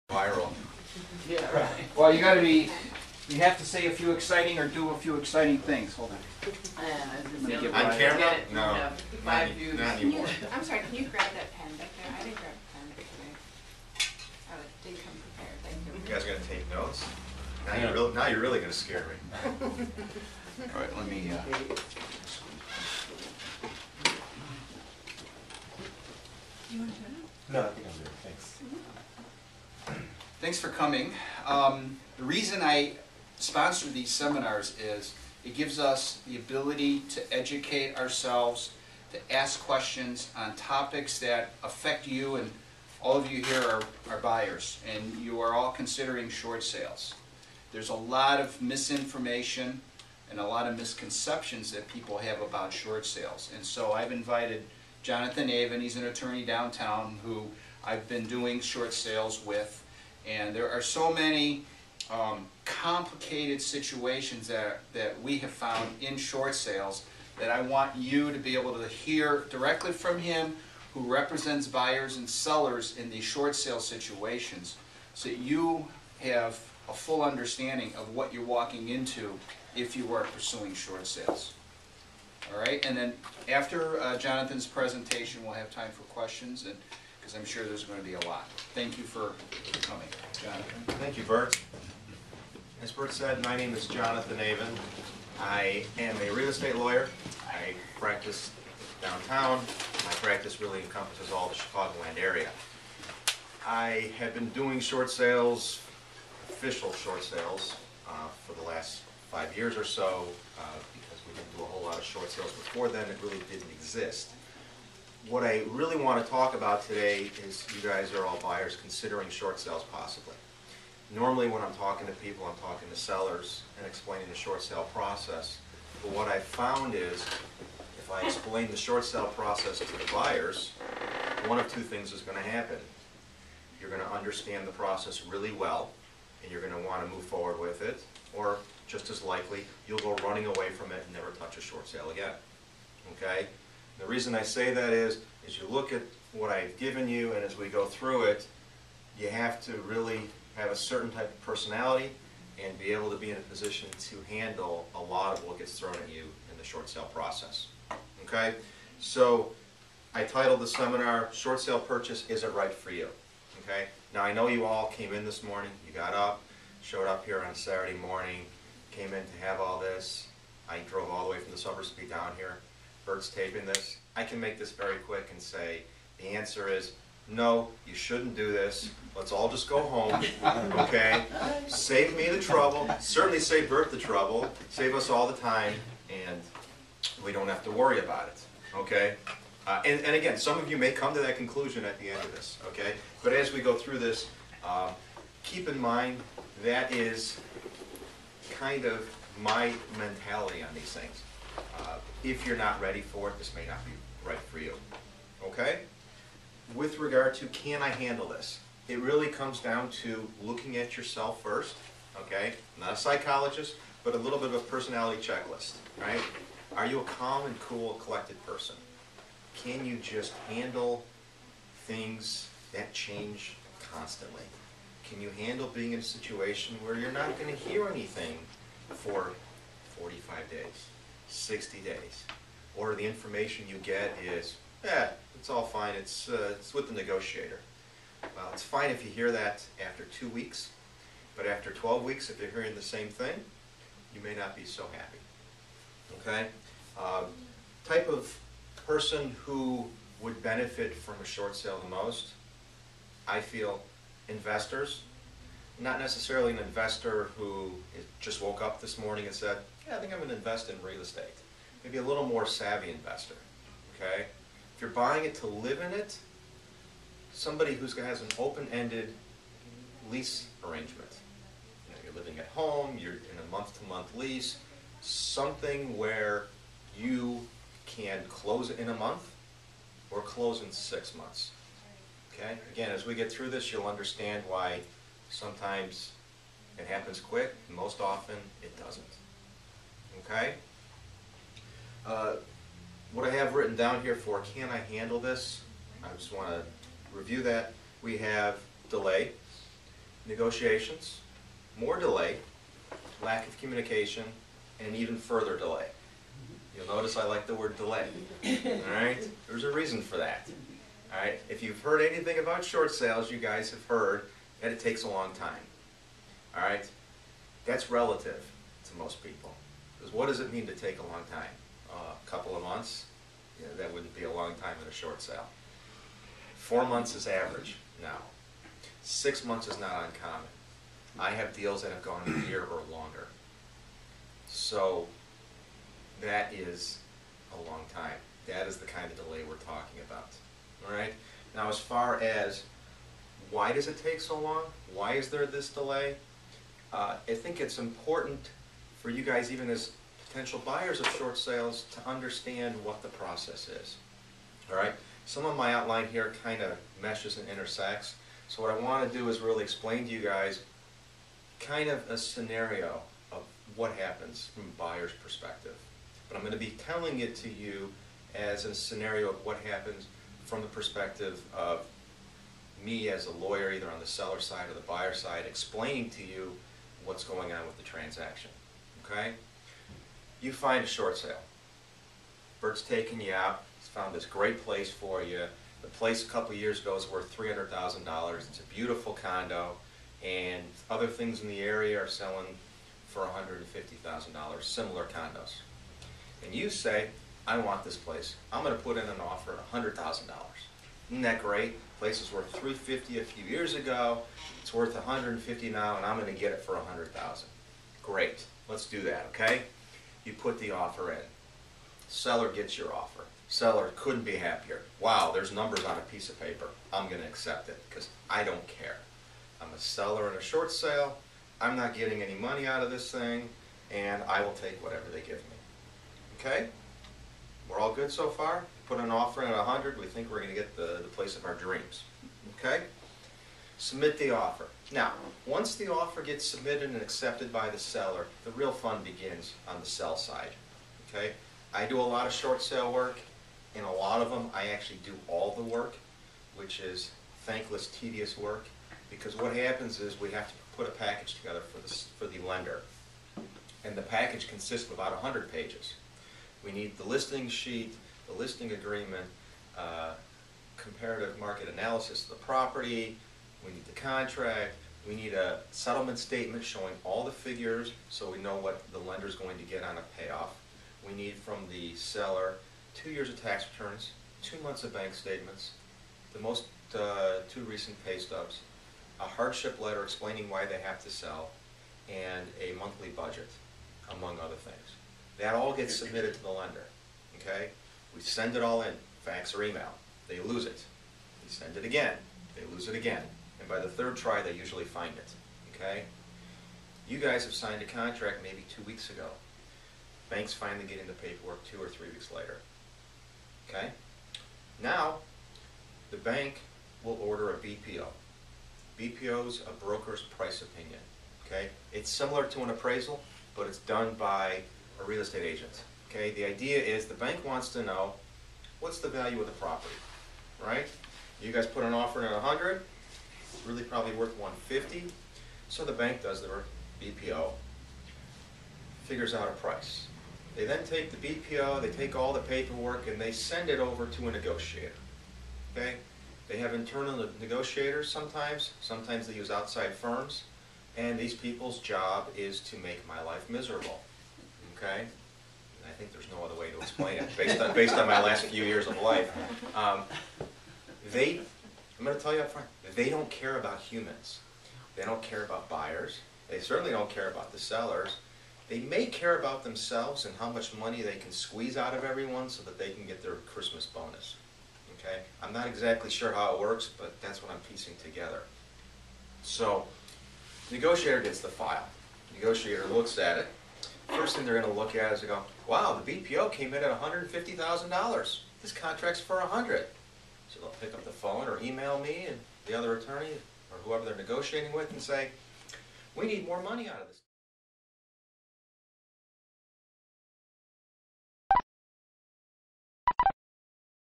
Viral. Yeah, right. Well, you got to be. You have to say a few exciting or do a few exciting things. Hold on. On camera? No, not anymore. I'm sorry, can you grab that pen back there? I didn't grab a pen today. I didn't come prepared, thank you. You guys are gonna take notes? Now you're really gonna scare me. All right, let me. You want to turn it? No, I think I'm good. Thanks. Thanks for coming. The reason I sponsor these seminars is it gives us the ability to educate ourselves, to ask questions on topics that affect you, and all of you here are buyers, and you are all considering short sales. There's a lot of misinformation and a lot of misconceptions that people have about short sales. And so I've invited Jonathan Avon, he's an attorney downtown who I've been doing short sales with. And there are so many complicated situations that we have found in short sales that I want you to be able to hear directly from him, who represents buyers and sellers in these short sale situations, so that you have a full understanding of what you're walking into if you are pursuing short sales. All right, and then after Jonathan's presentation, we'll have time for questions, and because I'm sure there's going to be a lot. Thank you for coming, Jonathan. Thank you, Bert. As Bert said, my name is Jonathan Avon. I am a real estate lawyer. I practice downtown. My practice really encompasses all the Chicagoland area. I have been doing short sales, official short sales, for the last 5 years or so, because we didn't do a whole lot of short sales before then. It really didn't exist. What I really want to talk about today is you guys are all buyers considering short sales possibly. Normally when I'm talking to people, I'm talking to sellers and explaining the short sale process. But what I found is if I explain the short sale process to the buyers, one of two things is going to happen. You're going to understand the process really well and you're going to want to move forward with it, or just as likely, you'll go running away from it and never touch a short sale again. Okay? The reason I say that is you look at what I've given you, and as we go through it, you have to really have a certain type of personality and be able to be in a position to handle a lot of what gets thrown at you in the short sale process. Okay? So I titled the seminar, Short Sale Purchase, Is It Right for You? Okay? Now I know you all came in this morning, you got up, showed up here on Saturday morning, came in to have all this. I drove all the way from the suburbs to be down here. Bert's taping this. I can make this very quick and say the answer is no, you shouldn't do this. Let's all just go home, okay? Save me the trouble. Certainly save Bert the trouble. Save us all the time, and we don't have to worry about it, okay? And again, some of you may come to that conclusion at the end of this, okay? But as we go through this, keep in mind that is kind of my mentality on these things. If you're not ready for it, this may not be right for you. Okay? With regard to can I handle this, it really comes down to looking at yourself first. Okay? I'm not a psychologist, but a little bit of a personality checklist. Right? Are you a calm and cool, collected person? Can you just handle things that change constantly? Can you handle being in a situation where you're not going to hear anything for 45 days? 60 days, or the information you get is, it's all fine, it's with the negotiator. Well, it's fine if you hear that after 2 weeks, but after 12 weeks, if you're hearing the same thing, you may not be so happy. Okay? Type of person who would benefit from a short sale the most, I feel investors. Not necessarily an investor who just woke up this morning and said, yeah, I think I'm going to invest in real estate. Maybe a little more savvy investor, okay? If you're buying it to live in it, somebody who has an open-ended lease arrangement. You know, you're living at home, you're in a month-to-month lease, something where you can close it in a month or close in 6 months, okay? Again, as we get through this, you'll understand why sometimes it happens quick, and most often it doesn't. Okay? What I have written down here for can I handle this, I just want to review that. We have delay. negotiations, more delay, lack of communication, and even further delay. You'll notice I like the word delay. All right? There's a reason for that. All right? If you've heard anything about short sales, you guys have heard that it takes a long time. All right? That's relative to most people. Because what does it mean to take a long time? A couple of months? Yeah, that wouldn't be a long time in a short sale. 4 months is average now. 6 months is not uncommon. I have deals that have gone a year or longer. So that is a long time. That is the kind of delay we're talking about. All right? Now, as far as why does it take so long? Why is there this delay? I think it's important for you guys, even as potential buyers of short sales, to understand what the process is. All right? Some of my outline here kind of meshes and intersects. So what I want to do is really explain to you guys kind of a scenario of what happens from a buyer's perspective. But I'm going to be telling it to you as a scenario of what happens from the perspective of me as a lawyer, either on the seller side or the buyer side, explaining to you what's going on with the transaction. Okay? You find a short sale. Bert's taking you out. He's found this great place for you. The place a couple of years ago is worth $300,000. It's a beautiful condo, and other things in the area are selling for $150,000, similar condos. And you say, I want this place. I'm going to put in an offer at $100,000. Isn't that great? The place was worth $350,000 a few years ago. It's worth $150,000 now, and I'm going to get it for $100,000. Great. Let's do that, okay? You put the offer in. Seller gets your offer. Seller couldn't be happier. Wow, there's numbers on a piece of paper. I'm going to accept it because I don't care. I'm a seller in a short sale. I'm not getting any money out of this thing, and I will take whatever they give me. Okay? We're all good so far? Put an offer in at 100. We think we're going to get the place of our dreams. Okay? Submit the offer. Now, once the offer gets submitted and accepted by the seller, the real fun begins on the sell side. Okay? I do a lot of short sale work. In a lot of them, I actually do all the work, which is thankless, tedious work, because what happens is we have to put a package together for the lender. And the package consists of about 100 pages. We need the listing sheet, the listing agreement, comparative market analysis of the property, we need the contract, we need a settlement statement showing all the figures so we know what the lender's going to get on a payoff. We need from the seller 2 years of tax returns, 2 months of bank statements, the most 2 recent pay stubs, a hardship letter explaining why they have to sell, and a monthly budget, among other things. That all gets submitted to the lender. Okay? We send it all in, fax or email. They lose it. We send it again. They lose it again. And by the 3rd try, they usually find it. Okay? You guys have signed a contract maybe 2 weeks ago. Bank's finally getting the paperwork 2 or 3 weeks later. Okay? Now, the bank will order a BPO. BPO's a broker's price opinion. Okay? It's similar to an appraisal, but it's done by a real estate agent. Okay? The idea is the bank wants to know what's the value of the property, right? You guys put an offer in at 100, it's really probably worth 150. So the bank does their BPO, figures out a price. They then take the BPO, they take all the paperwork, and they send it over to a negotiator. Okay? They have internal negotiators sometimes. Sometimes they use outside firms. And these people's job is to make my life miserable. Okay? And I think there's no other way to explain it based on my last few years of life. I'm going to tell you up front, they don't care about humans. They don't care about buyers. They certainly don't care about the sellers. They may care about themselves and how much money they can squeeze out of everyone so that they can get their Christmas bonus. Okay? I'm not exactly sure how it works, but that's what I'm piecing together. So, negotiator gets the file. Negotiator looks at it. First thing they're going to look at is they go, wow, the BPO came in at $150,000. This contract's for $100,000. So they'll pick up the phone or email me and the other attorney or whoever they're negotiating with and say, we need more money out of this.